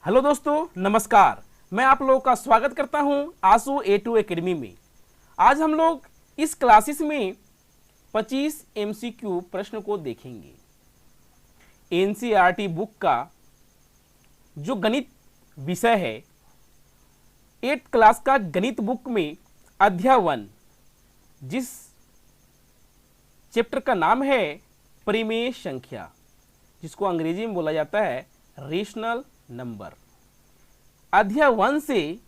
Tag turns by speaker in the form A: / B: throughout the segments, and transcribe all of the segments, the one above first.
A: Hello दोस्तों, नमस्कार। मैं आप लोगों का स्वागत करता हूं आंसू A2 एकेडमी में। आज हम लोग इस क्लासेस में 25 MCQ प्रश्न को देखेंगे। NCERT बुक का जो गणित विषय है, 8th क्लास का गणित बुक में अध्याय 1, जिस चैप्टर का नाम है परिमेय संख्या, जिसको अंग्रेजी में बोला जाता है रेशनल नंबर। अध्याय 1 से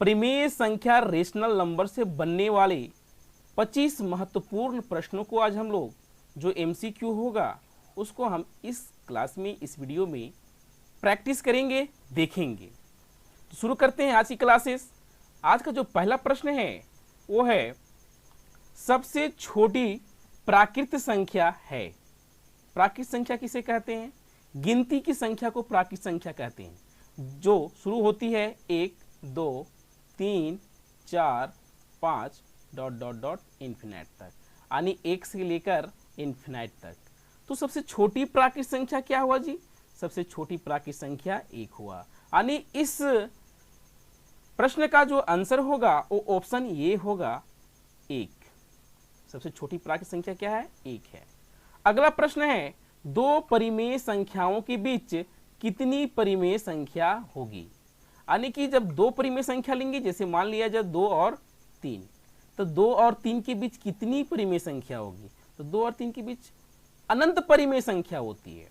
A: परिमेय संख्या रेशनल नंबर से बनने वाले 25 महत्वपूर्ण प्रश्नों को आज हम लोग जो MCQ होगा उसको हम इस क्लास में, इस वीडियो में प्रैक्टिस करेंगे, देखेंगे। तो शुरू करते हैं आज की क्लासेस। आज का जो पहला प्रश्न है वो है सबसे छोटी प्राकृत संख्या है। प्राकृत संख्या किसे कहते हैं? गिनती की संख्या को प्राकृत संख्या कहते हैं, जो शुरू होती है 1, 2, 3, 4, 5 डॉट डॉट डॉट इन्फिनाइट तक, यानी 1 से लेकर इन्फिनाइट तक। तो सबसे छोटी प्राकृत संख्या क्या हुआ जी? सबसे छोटी प्राकृत संख्या 1 हुआ। यानी इस प्रश्न का जो आंसर होगा वो ऑप्शन ये होगा 1। सबसे छोटी प्राकृत संख्या क्या है? 1 है। अगला प्रश्न है दो परिमेय संख्याओं के बीच कितनी परिमेय संख्या होगी? यानी कि जब दो परिमेय संख्या लेंगे, जैसे मान लिया जाए 2 और 3, तो 2 और 3 के बीच कितनी परिमेय संख्या होगी? तो 2 और 3 के बीच अनंत परिमेय संख्या होती है।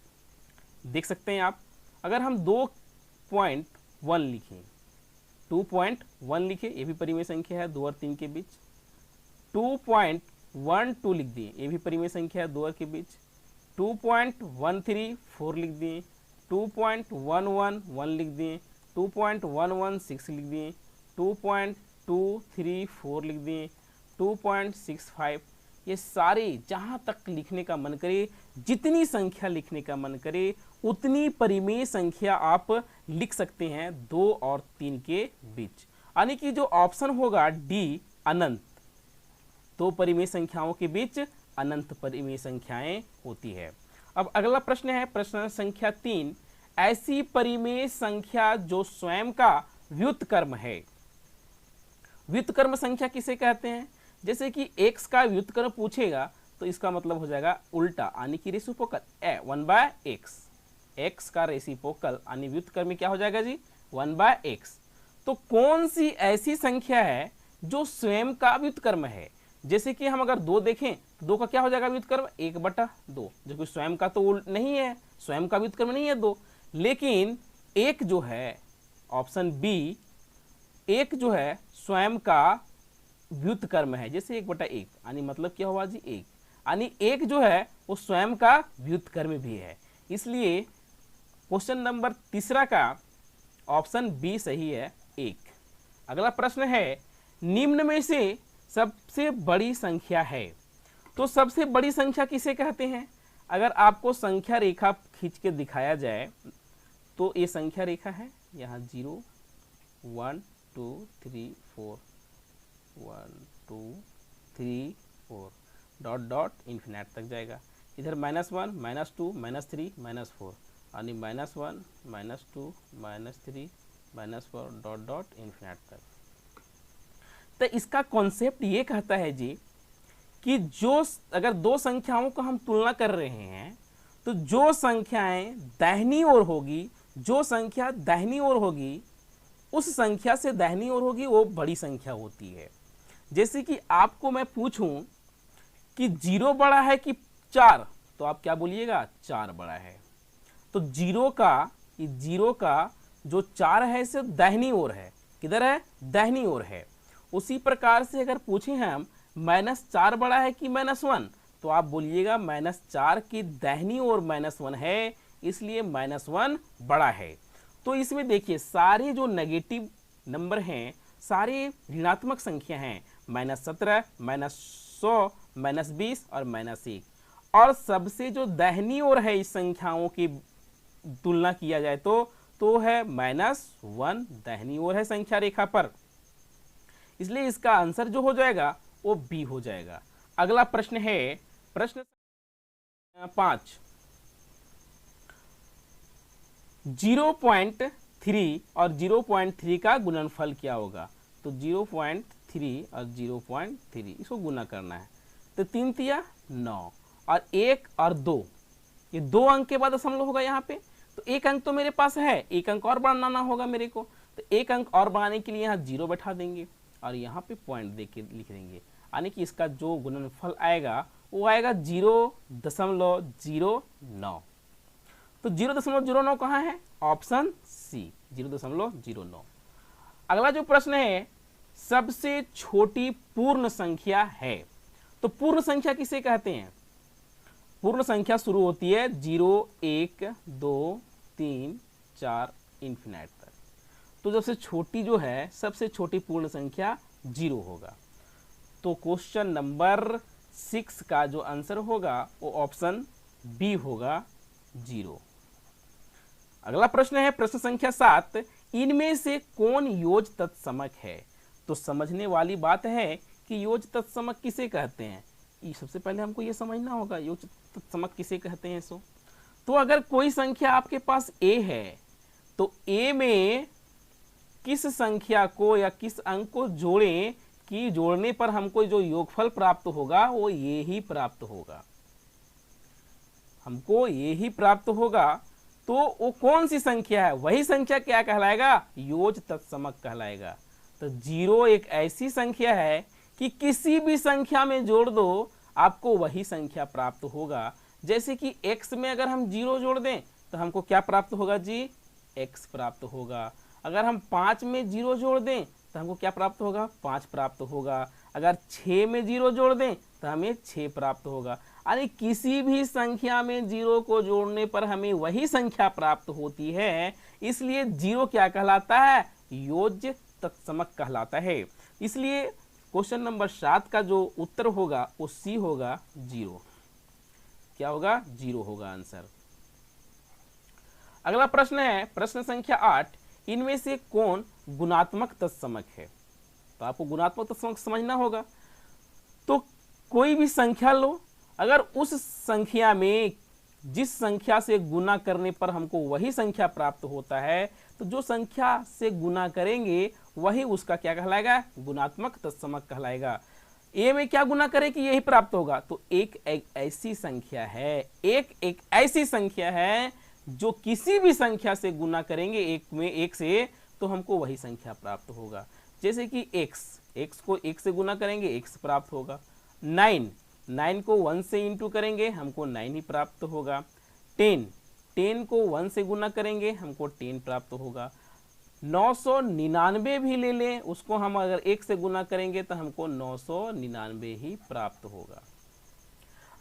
A: देख सकते हैं आप, अगर हम 2.1 लिखें, 2.1 लिखे, ये भी परिमेय संख्या है 2 और 3 के बीच। 2.12 लिख दिए, ये भी परिमेय संख्या है 2 और के बीच। 2.134 लिख दिए, 2.111 लिख दिए, 2.116 लिख दिए, 2.234 लिख दिए, 2.65। ये सारे जहाँ तक लिखने का मन करे, जितनी संख्या लिखने का मन करे, उतनी परिमेय संख्या आप लिख सकते हैं 2 और 3 के बीच। यानी कि जो ऑप्शन होगा डी, अनंत। दो परिमेय संख्याओं के बीच अनंत परिमेय संख्याएं होती है। अब अगला प्रश्न है प्रश्न संख्या 3, ऐसी परिमेय संख्या जो स्वयं का व्युत्क्रम है। व्युत्क्रम संख्या किसे कहते हैं? जैसे कि x का व्युत्क्रम पूछेगा तो इसका मतलब हो जाएगा उल्टा, यानी कि रेसिप्रोकल 1/x। x का रेसिप्रोकल यानी व्युत्क्रम क्या हो जाएगा जी? 1/x। तो कौन सी ऐसी संख्या है जो स्वयं का व्युत्क्रम है? जैसे कि हम अगर 2 देखें तो 2 का क्या हो जाएगा व्युत्क्रम? 1/2, जो कि स्वयं का तो नहीं है, स्वयं का व्युत्क्रम नहीं है 2। लेकिन 1 जो है, ऑप्शन बी, 1 जो है स्वयं का व्युत्क्रम है। जैसे 1/1, यानी मतलब क्या हुआ जी? 1। यानी 1 जो है वो स्वयं का व्युत्क्रम भी है। इसलिए क्वेश्चन नंबर 3 का ऑप्शन बी सही है, 1। अगला प्रश्न है निम्न में से सबसे बड़ी संख्या है। तो सबसे बड़ी संख्या किसे कहते हैं? अगर आपको संख्या रेखा खींच के दिखाया जाए तो ये संख्या रेखा है, यहाँ 0, 1, 2, 3, 4, 1, 2, 3, 4 डॉट डॉट इन्फिनाइट तक जाएगा। इधर -1, -2, -3, -4, यानी -1, -2, -3, -4 डॉट डॉट इन्फिनाइट तक। तो इसका कॉन्सेप्ट ये कहता है जी कि जो अगर दो संख्याओं को हम तुलना कर रहे हैं तो जो संख्याएं दाहिनी ओर होगी, जो संख्या दाहिनी ओर होगी, उस संख्या से दाहिनी ओर होगी वो बड़ी संख्या होती है। जैसे कि आपको मैं पूछूं कि 0 बड़ा है कि 4, तो आप क्या बोलिएगा? 4 बड़ा है। तो 0 का जो 4 है इसे दाहिनी ओर है। किधर है? दाहिनी ओर है। उसी प्रकार से अगर पूछें हम -4 बड़ा है कि -1, तो आप बोलिएगा -4 की दाहिनी ओर -1 है, इसलिए -1 बड़ा है। तो इसमें देखिए सारे जो नेगेटिव नंबर हैं, सारे ऋणात्मक संख्या हैं, -17, -100, -20 और -1। और सबसे जो दाहिनी ओर है इस संख्याओं की तुलना किया जाए तो है -1 दाहिनी ओर है संख्या रेखा पर। इसलिए इसका आंसर जो हो जाएगा वो बी हो जाएगा। अगला प्रश्न है प्रश्न 5, 0.5 0.3 और 0.3 का गुणनफल क्या होगा? तो 0.3 और 0.3 इसको गुना करना है। तो 3 तिया 9 और 1 और 2, ये 2 अंक के बाद दशमलव होगा यहाँ पे। तो 1 अंक तो मेरे पास है, 1 अंक और बढ़ाना होगा मेरे को। तो 1 अंक और बढ़ाने के लिए यहाँ 0 बैठा देंगे और यहाँ पे पॉइंट दे के लिख देंगे, यानी कि इसका जो गुणनफल आएगा वो आएगा 0.09। तो 0.09 कहाँ है? Option C, 0.09। अगला जो प्रश्न है, सबसे छोटी पूर्ण संख्या है। तो पूर्ण संख्या किसे कहते हैं? पूर्ण संख्या शुरू होती है 0, 1, 2, 3, 4 इन्फिनाइट तक। तो सबसे छोटी जो है, सबसे छोटी पूर्ण संख्या 0 होगा। तो क्वेश्चन नंबर 6 का जो आंसर होगा वो ऑप्शन बी होगा, 0। अगला प्रश्न है प्रश्न संख्या 7, इनमें से कौन योज तत्समक है? तो समझने वाली बात है कि योज तत्समक किसे कहते हैं। ये सबसे पहले हमको ये समझना होगा योज तत्समक किसे कहते हैं। तो अगर कोई संख्या आपके पास a है तो a में किस संख्या को या किस अंक को जोड़ें कि जोड़ने पर हमको जो योगफल प्राप्त होगा वो ये ही प्राप्त होगा, हमको ये ही प्राप्त होगा। तो वो कौन सी संख्या है? वही संख्या क्या कहलाएगा? योज तत्समक कहलाएगा। तो 0 एक ऐसी संख्या है कि किसी भी संख्या में जोड़ दो आपको वही संख्या प्राप्त होगा। जैसे कि x में अगर हम 0 जोड़ दें तो हमको क्या प्राप्त होगा जी? x प्राप्त होगा। अगर हम 5 में 0 जोड़ दें तो हमको क्या प्राप्त होगा? 5 प्राप्त होगा। अगर 6 में 0 जोड़ दें तो हमें 6 प्राप्त होगा। यानी किसी भी संख्या में 0 को जोड़ने पर हमें वही संख्या प्राप्त होती है। इसलिए 0 क्या कहलाता है? योज तत्समक कहलाता है। इसलिए क्वेश्चन नंबर 7 का जो उत्तर होगा वो सी होगा, 0। क्या होगा? 0 होगा आंसर। अगला प्रश्न है प्रश्न संख्या 8, इनमें से कौन गुणात्मक तत्समक है? तो आपको गुणात्मक तत्समक समझना होगा। तो कोई भी संख्या लो, अगर उस संख्या में जिस संख्या से गुना करने पर हमको वही संख्या प्राप्त होता है, तो जो संख्या से गुना करेंगे वही उसका क्या कहलाएगा? गुणात्मक तत्समक कहलाएगा। ए में क्या गुना करे कि यही प्राप्त होगा? तो एक ऐसी संख्या है, एक ऐसी संख्या है जो किसी भी संख्या से गुना करेंगे एक में, एक से, तो हमको वही संख्या प्राप्त होगा। जैसे कि x को 1 से गुना करेंगे x प्राप्त होगा। 9 को 1 से इंटू करेंगे हमको 9 ही प्राप्त होगा। 10 को 1 से गुना करेंगे हमको 10 प्राप्त होगा। 999 भी ले लें, उसको हम अगर 1 से गुना करेंगे तो हमको 999 ही प्राप्त होगा।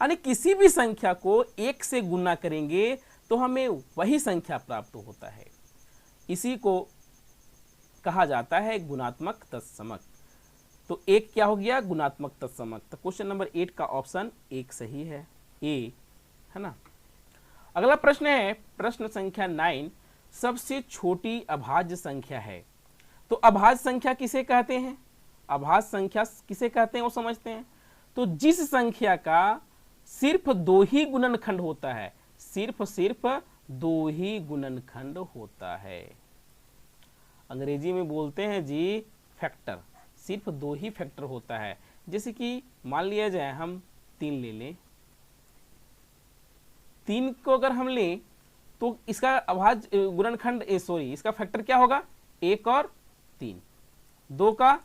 A: यानी किसी भी संख्या को 1 से गुना करेंगे तो हमें वही संख्या प्राप्त होता है। इसी को कहा जाता है गुणात्मक तत्समक। तो एक क्या हो गया? गुणात्मक तत्समक। तो क्वेश्चन नंबर 8 का ऑप्शन 1 सही है, ए, है ना। अगला प्रश्न है प्रश्न संख्या 9, सबसे छोटी अभाज्य संख्या है। तो अभाज्य संख्या किसे कहते हैं? अभाज्य संख्या किसे कहते हैं वो समझते हैं। तो जिस संख्या का सिर्फ 2 ही गुणनखंड होता है, सिर्फ 2 ही गुणनखंड होता है। अंग्रेजी में बोलते हैं जी फैक्टर, सिर्फ 2 ही फैक्टर होता है। जैसे कि मान लिया जाए हम 3 ले लें, 3 को अगर हम लें तो इसका अभाज्य गुणनखंड इसका फैक्टर क्या होगा? 1 और 3, 2 का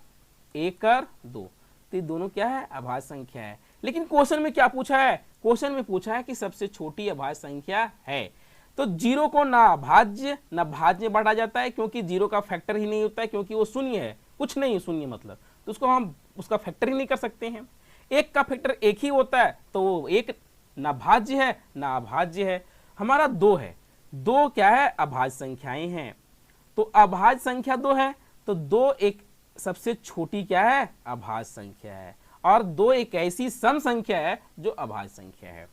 A: 1 और 2, तो ये दोनों क्या है? अभाज्य संख्या है। लेकिन क्वेश्चन में क्या पूछा है? क्वेश्चन में पूछा है कि सबसे छोटी अभाज्य संख्या है। तो 0 को ना अभाज्य ना भाज्य बांटा जाता है, क्योंकि 0 का फैक्टर ही नहीं होता है, क्योंकि वो शून्य है, कुछ नहीं शून्य मतलब, तो उसको हम उसका फैक्टर ही नहीं कर सकते हैं। 1 का फैक्टर 1 ही होता है, तो वो 1 ना भाज्य है ना अभाज्य है। हमारा 2 है, 2 क्या है? अभाज्य संख्याएं हैं। तो अभाज्य संख्या 2 है, तो 2 एक सबसे छोटी क्या है? अभाज्य संख्या है। और 2 एक ऐसी सम संख्या है जो अभाज्य संख्या है।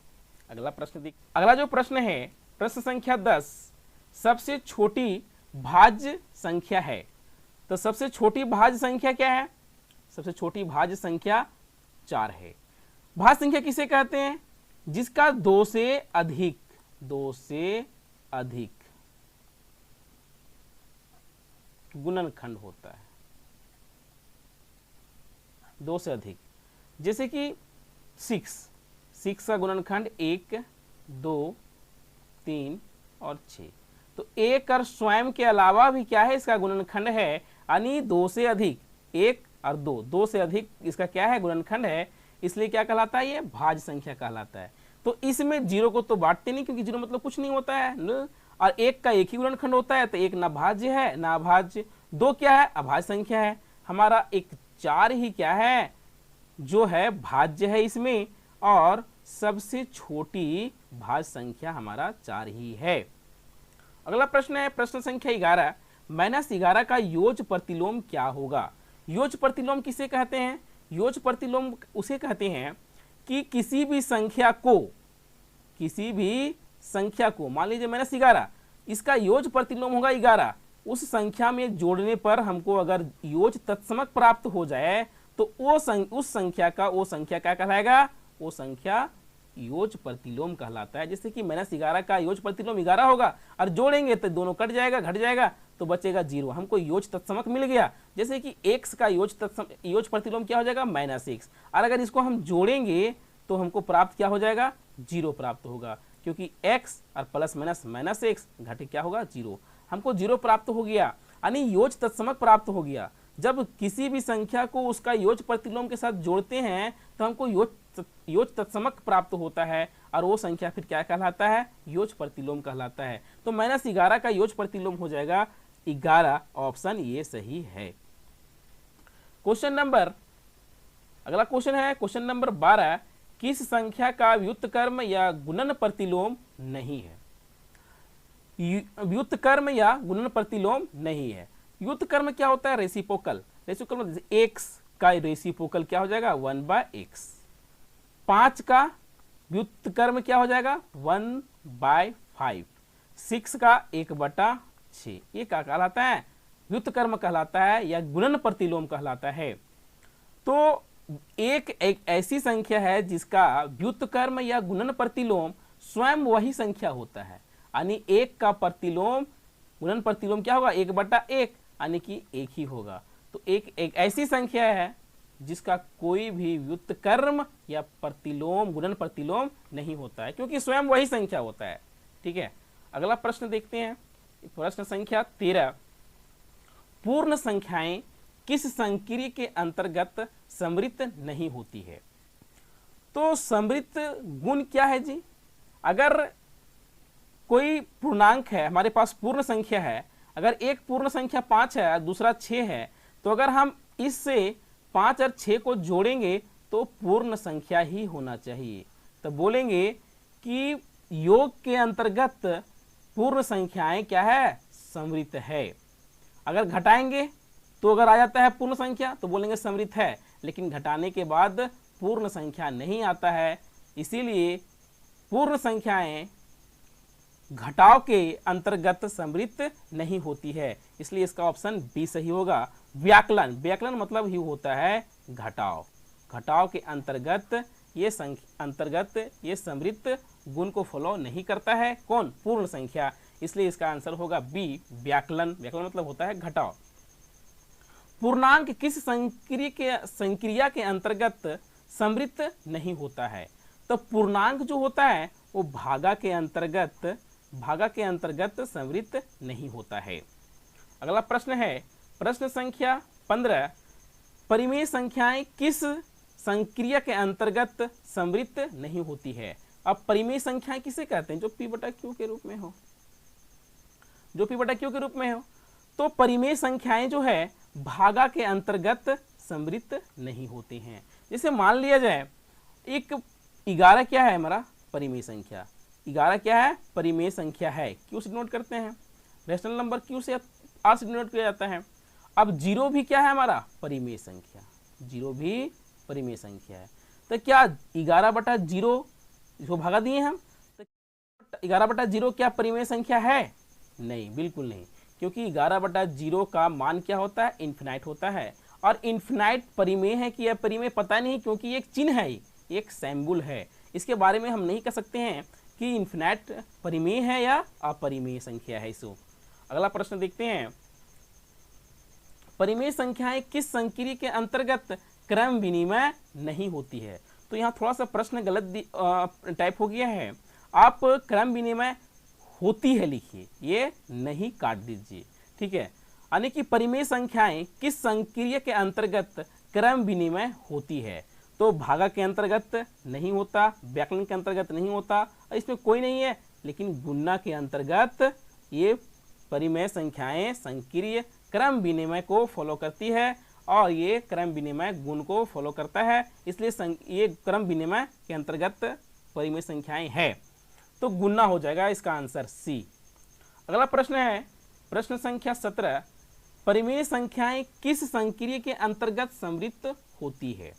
A: अगला प्रश्न अगला जो प्रश्न है प्रश्न संख्या 10, सबसे छोटी भाज्य संख्या है। तो सबसे छोटी भाज्य संख्या क्या है? सबसे छोटी भाज्य संख्या 4 है। भाज्य संख्या किसे कहते हैं? जिसका 2 से अधिक गुणनखंड होता है, 2 से अधिक। जैसे कि 6 का गुणनखंड 1, 2, 3 और 6। तो 1 और स्वयं के अलावा भी क्या है, इसका गुणनखंड है, यानी 2 से अधिक, 1 और 2 से अधिक इसका क्या है, गुणनखंड है। इसलिए क्या कहलाता है, ये भाज्य संख्या कहलाता है। तो इसमें 0 को तो बांटते नहीं, क्योंकि 0 मतलब कुछ नहीं होता है, और 1 का एक ही गुणनखंड होता है, तो 1 ना भाज्य है ना अभाज्य। 2 क्या है, अभाज्य संख्या है। हमारा एक 4 ही क्या है, जो है भाज्य है इसमें, और सबसे छोटी भाज्य संख्या हमारा 4 ही है। अगला प्रश्न है प्रश्न संख्या 11, -11 का योज प्रतिलोम क्या होगा। योज प्रतिलोम किसे कहते हैं, योज प्रतिलोम उसे कहते हैं कि किसी भी संख्या को मान लीजिए -11, इसका योज प्रतिलोम होगा 11, उस संख्या में जोड़ने पर हमको अगर योज तत्समक प्राप्त हो जाए तो उस संख्या क्या कहलाएगा, वो संख्या योज प्रतिलोम कहलाता है। जैसे कि -11 का योज प्रतिलोम 11 होगा, और जोड़ेंगे तो दोनों कट जाएगा, घट जाएगा, तो बचेगा 0, हमको योज तत्समक मिल गया। जैसे कि x का योज प्रतिलोम क्या हो जाएगा, -x, और अगर इसको हम जोड़ेंगे तो हमको प्राप्त क्या हो जाएगा, 0 प्राप्त होगा, क्योंकि x और प्लस माइनस -x घटे क्या होगा, 0। हमको 0 प्राप्त हो गया, यानी योज तत्समक प्राप्त हो गया। जब किसी भी संख्या को उसका योज प्रतिलोम के साथ जोड़ते हैं तो हमको योज तत्समक प्राप्त होता है, और वो संख्या फिर क्या कहलाता है, योज प्रतिलोम कहलाता है। तो -11 का योज प्रतिलोम हो जाएगा 11, ऑप्शन ये सही है। अगला क्वेश्चन है क्वेश्चन नंबर 12, किस संख्या का व्युत्क्रम या गुणन प्रतिलोम नहीं है। व्युत्क्रम या गुणन प्रतिलोम नहीं है। व्युत्क्रम क्या होता है, रेसिप्रोकल। रेसिप्रोकल x का रेसिप्रोकल क्या हो जाएगा, 1/x। 5 का व्युत्क्रम क्या हो जाएगा, 1/5। 6 का 1/6। ये क्या कहलाता है, व्युत्क्रम कहलाता है या गुणन प्रतिलोम कहलाता है। तो एक ऐसी संख्या है जिसका व्युत्क्रम या गुणन प्रतिलोम स्वयं वही संख्या होता है, यानी 1 का प्रतिलोम गुणन प्रतिलोम क्या होगा, 1/1, यानी कि 1 ही होगा। तो एक ऐसी संख्या है जिसका कोई भी व्युत्क्रम या प्रतिलोम गुणन प्रतिलोम नहीं होता है, क्योंकि स्वयं वही संख्या होता है। ठीक है, अगला प्रश्न देखते हैं, प्रश्न संख्या 13, पूर्ण संख्याएं किस संक्रिय के अंतर्गत समृद्ध नहीं होती है। तो समृद्ध गुण क्या है जी, अगर कोई पूर्णांक है, हमारे पास पूर्ण संख्या है, अगर एक पूर्ण संख्या 5 है और दूसरा 6 है, तो अगर हम इससे 5 और 6 को जोड़ेंगे तो पूर्ण संख्या ही होना चाहिए। तो बोलेंगे कि योग के अंतर्गत पूर्ण संख्याएं क्या है, समृद्ध है। अगर घटाएंगे तो अगर आ जाता है पूर्ण संख्या तो बोलेंगे समृद्ध है, लेकिन घटाने के बाद पूर्ण संख्या नहीं आता है, इसीलिए पूर्ण संख्याएं घटाव के अंतर्गत समृद्ध नहीं होती है। इसलिए इसका ऑप्शन बी सही होगा। व्याकलन, व्याकलन मतलब ही होता है घटाव। घटाव के अंतर्गत ये समृद्ध गुण को फॉलो नहीं करता है, कौन, पूर्ण संख्या। इसलिए इसका आंसर होगा बी, व्याकलन। व्याकलन मतलब होता है घटाव। पूर्णांक किस संक्रिया के अंतर्गत समृद्ध नहीं होता है। तो पूर्णांक जो होता है वो भागा के अंतर्गत समृद्ध नहीं होता है। अगला प्रश्न है प्रश्न संख्या 15, परिमेय संख्याएं किस संक्रिया के अंतर्गत समृद्ध नहीं होती है। अब परिमेय संख्याएं किसे कहते हैं, जो p/q के रूप में हो, तो परिमेय संख्याएं जो है भागा के अंतर्गत समृद्ध नहीं होते हैं। जैसे मान लिया जाए एक 11 क्या है हमारा, परिमेय संख्या। 11 क्या है, परिमेय संख्या है। क्यों से डिनोट करते हैं, रेशनल नंबर क्यों से आर से डिनोट किया जाता है। अब 0 भी क्या है हमारा, परिमेय संख्या। 0 भी परिमेय संख्या है। तो क्या 11/0 जो भागा दिए हम, तो 11/0 क्या परिमेय संख्या है, नहीं, बिल्कुल नहीं, क्योंकि 11/0 का मान क्या होता है, इन्फिनाइट होता है। और इन्फिनाइट परिमेय है कि यह परिमेय पता नहीं, क्योंकि एक चिन्ह है, एक सैम्बुल है, इसके बारे में हम नहीं कह सकते हैं कि इन्फिनाइट परिमेय है या अपरिमेय संख्या है इसको। अगला प्रश्न देखते हैं परिमेय संख्याएं किस संक्रिया के अंतर्गत क्रम विनिमय नहीं होती है। तो यहाँ थोड़ा सा प्रश्न गलत टाइप हो गया है, आप क्रम विनिमय होती है लिखिए, ये नहीं काट दीजिए, ठीक है। यानी कि परिमेय संख्याएं किस संक्रिया के अंतर्गत क्रम विनिमय होती है, तो भागा के अंतर्गत नहीं होता, व्याकलन के अंतर्गत नहीं होता, इसमें कोई नहीं है, लेकिन गुणा के अंतर्गत ये परिमेय संख्याएं संक्रिय क्रम विनिमय को फॉलो करती है और ये क्रम विनिमय गुण को फॉलो करता है, इसलिए ये क्रम विनिमय के अंतर्गत परिमेय संख्याएं है, तो गुणा हो जाएगा इसका आंसर सी। अगला प्रश्न है प्रश्न संख्या 17, परिमेय संख्याएं किस संक्रिया के अंतर्गत समृद्ध होती है।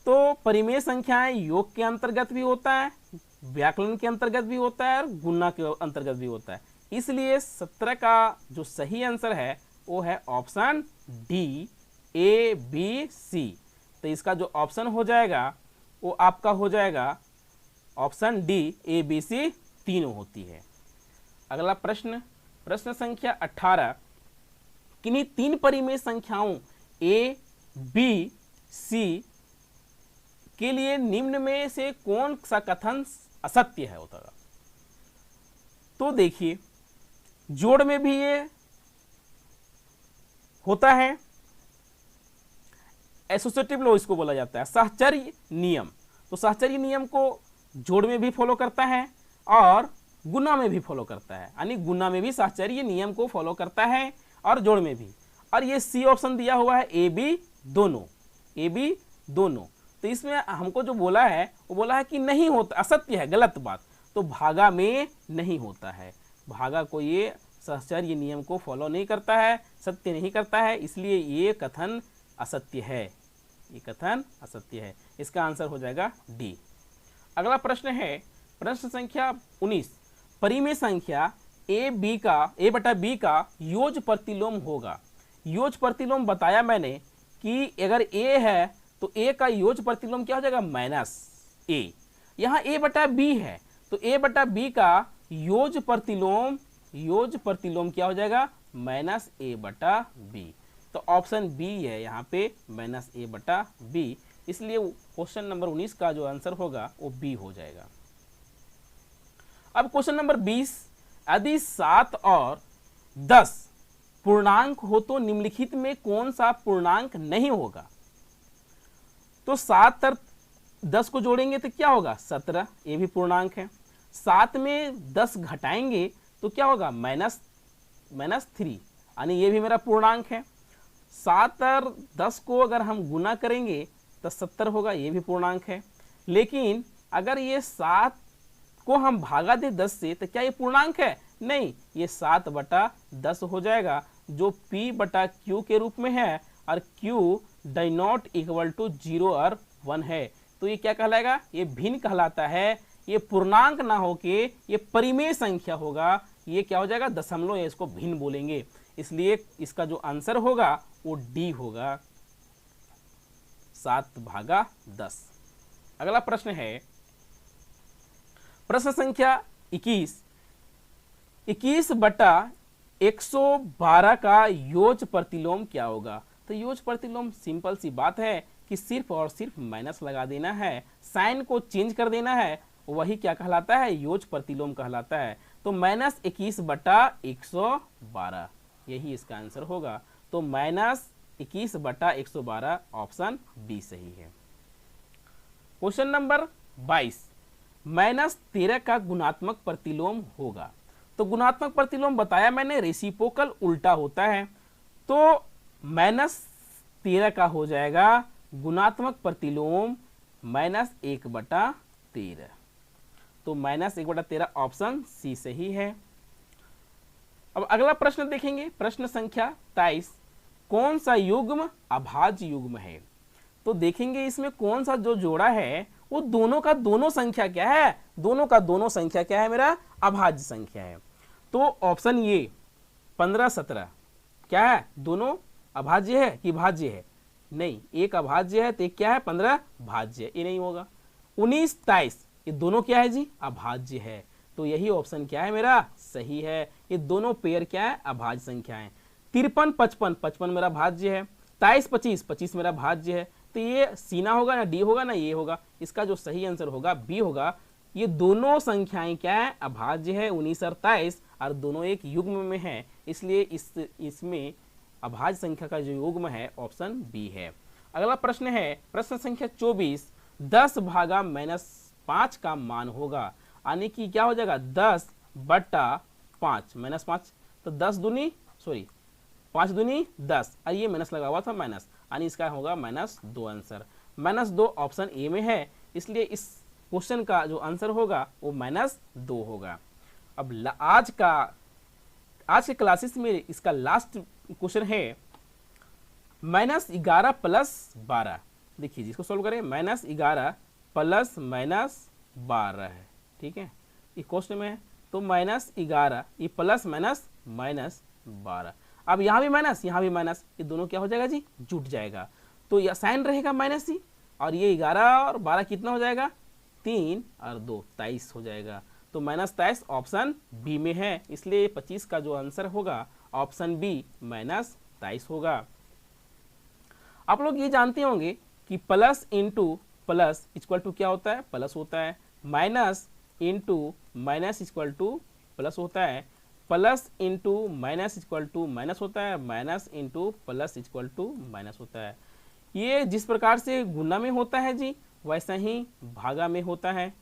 A: तो परिमेय संख्याएं योग के अंतर्गत भी होता है, व्याकरण के अंतर्गत भी होता है और गुणा के अंतर्गत भी होता है, इसलिए 17 का जो सही आंसर है वो है option D A B C. तो इसका जो ऑप्शन हो जाएगा वो आपका हो जाएगा option D A B C, तीनों होती है। अगला प्रश्न प्रश्न संख्या 18, किन्हीं तीन परिमेय संख्याओं ए बी सी के लिए निम्न में से कौन सा कथन असत्य है होता। तो देखिए जोड़ में भी ये होता है, एसोसिएटिव लॉ इसको बोला जाता है, साहचर्य नियम। तो साहचर्य नियम को जोड़ में भी फॉलो करता है और गुणा में भी फॉलो करता है, यानी गुणा में भी साहचर्य नियम को फॉलो करता है और जोड़ में भी। और ये सी ऑप्शन दिया हुआ है ए बी दोनों, ए बी दोनों। तो इसमें हमको जो बोला है वो बोला है कि नहीं होता, असत्य है, गलत बात। तो भागा में नहीं होता है, भागा को ये साहचर्य नियम को फॉलो नहीं करता है, सत्य नहीं करता है, इसलिए ये कथन असत्य है, ये कथन असत्य है। इसका आंसर हो जाएगा डी। अगला प्रश्न है प्रश्न संख्या 19, परिमेय संख्या ए बटा बी का योज प्रतिलोम होगा। योज प्रतिलोम बताया मैंने कि अगर ए है तो ए का योज प्रतिलोम क्या हो जाएगा, माइनस ए। यहाँ ए बटा बी है तो ए बटा बी का योज प्रतिलोम क्या हो जाएगा, माइनस ए बटा बी। तो ऑप्शन बी है यहाँ पे, माइनस ए बटा बी, इसलिए क्वेश्चन नंबर 19 का जो आंसर होगा वो बी हो जाएगा। अब क्वेश्चन नंबर 20, यदि 7 और 10 पूर्णांक हो तो निम्नलिखित में कौन सा पूर्णांक नहीं होगा। तो 7 और 10 को जोड़ेंगे तो क्या होगा, 17, ये भी पूर्णांक है। 7 में 10 घटाएंगे तो क्या होगा, -3, यानी ये भी मेरा पूर्णांक है। 7 और 10 को अगर हम गुना करेंगे तो 70 होगा, ये भी पूर्णांक है। लेकिन अगर ये 7 को हम भागा दे 10 से तो क्या ये पूर्णांक है, नहीं, ये 7 बटा 10 हो जाएगा, जो P बटा Q के रूप में है और Q डाई नॉट इक्वल टू 0 और 1 है। तो ये क्या कहलाएगा, ये भिन्न कहलाता है, ये पूर्णांक ना होके ये परिमेय संख्या होगा, ये क्या हो जाएगा, दशमलव, या इसको भिन्न बोलेंगे, इसलिए इसका जो आंसर होगा वो डी होगा, 7 भागा 10। अगला प्रश्न है प्रश्न संख्या 21 बटा 112 का योज प्रतिलोम क्या होगा। तो योज प्रतिलोम सिंपल सी बात है कि सिर्फ और सिर्फ माइनस लगा देना है, साइन को चेंज कर देना है, वही क्या कहलाता है, योज प्रतिलोम कहलाता है। तो -21 बटा 112, यही इसका आंसर होगा। तो -21 बटा 112 ऑप्शन बी सही है। क्वेश्चन नंबर 22, -13 का गुणात्मक प्रतिलोम होगा। तो गुणात्मक प्रतिलोम बताया मैंने, रेसिप्रोकल उल्टा होता है, तो -13 का हो जाएगा गुणात्मक प्रतिलोम -1 बटा 13। तो -1 बटा 13 ऑप्शन सी सही है। अब अगला प्रश्न देखेंगे, प्रश्न संख्या 23, कौन सा युग्म अभाज्य युग्म है। तो देखेंगे इसमें कौन सा जो जोड़ा है वो दोनों का दोनों संख्या क्या है, दोनों का दोनों संख्या क्या है, मेरा अभाज्य संख्या है। तो ऑप्शन ये 15 17 क्या है, दोनों अभाज्य है कि भाज्य है, नहीं, एक अभाज्य है तो एक क्या है, 15 भाज्य, ये नहीं होगा। 19 23 ये दोनों क्या है जी, अभाज्य है, तो यही ऑप्शन क्या है मेरा सही है, ये दोनों पेयर क्या है, अभाज्य संख्या है। 53 55 55 मेरा भाज्य है, 23 25 25 मेरा भाज्य है। तो ये सी ना होगा ना डी होगा ना ये होगा, इसका जो सही आंसर होगा बी होगा। ये दोनों संख्याएं क्या है, अभाज्य है 19 और 23, और दोनों एक युग्म में है, इसलिए इसमें अभाज्य संख्या का जो युग्म है ऑप्शन बी है। अगला प्रश्न है प्रश्न संख्या 24, 10 भागा -5 का मान होगा, यानी कि क्या हो जाएगा 10 बटा 5 -5, तो 5 दूनी 10, और ये माइनस लगा हुआ था माइनस, यानी इसका होगा -2 आंसर। -2 ऑप्शन ए में है, इसलिए इस क्वेश्चन का जो आंसर होगा वो -2 होगा। अब आज के क्लासेस में इसका लास्ट क्वेश्चन है -11 + 12। देखिए जिसको सॉल्व करें, -11 + -12 है, ठीक है, ये क्वेश्चन में है। तो -11 ये प्लस -12, अब यहाँ भी माइनस यहाँ भी माइनस, ये दोनों क्या हो जाएगा जी, जुट जाएगा। तो यह साइन रहेगा माइनस ही, और ये 11 और 12 कितना हो जाएगा, 3 और 2 23 हो जाएगा। तो -23 ऑप्शन बी में है, इसलिए 25 का जो आंसर होगा ऑप्शन बी -23 होगा। आप लोग ये जानते होंगे कि plus into plus equal to क्या होता है, प्लस होता है, minus into minus equal to plus होता है, plus into minus equal to minus होता है, minus into plus equal to minus होता है। ये जिस प्रकार से गुणा में होता है जी, वैसा ही भागा में होता है,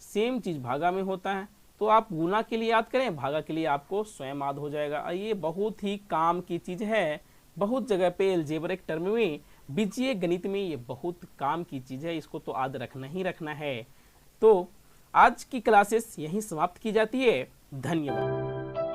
A: सेम चीज़ भागा में होता है। तो आप गुणा के लिए याद करें, भागा के लिए आपको स्वयं याद हो जाएगा। और ये बहुत ही काम की चीज़ है, बहुत जगह पे अलजेब्रिक टर्म में, बीजीय गणित में ये बहुत काम की चीज़ है, इसको तो याद रखना ही रखना है। तो आज की क्लासेस यहीं समाप्त की जाती है। धन्यवाद।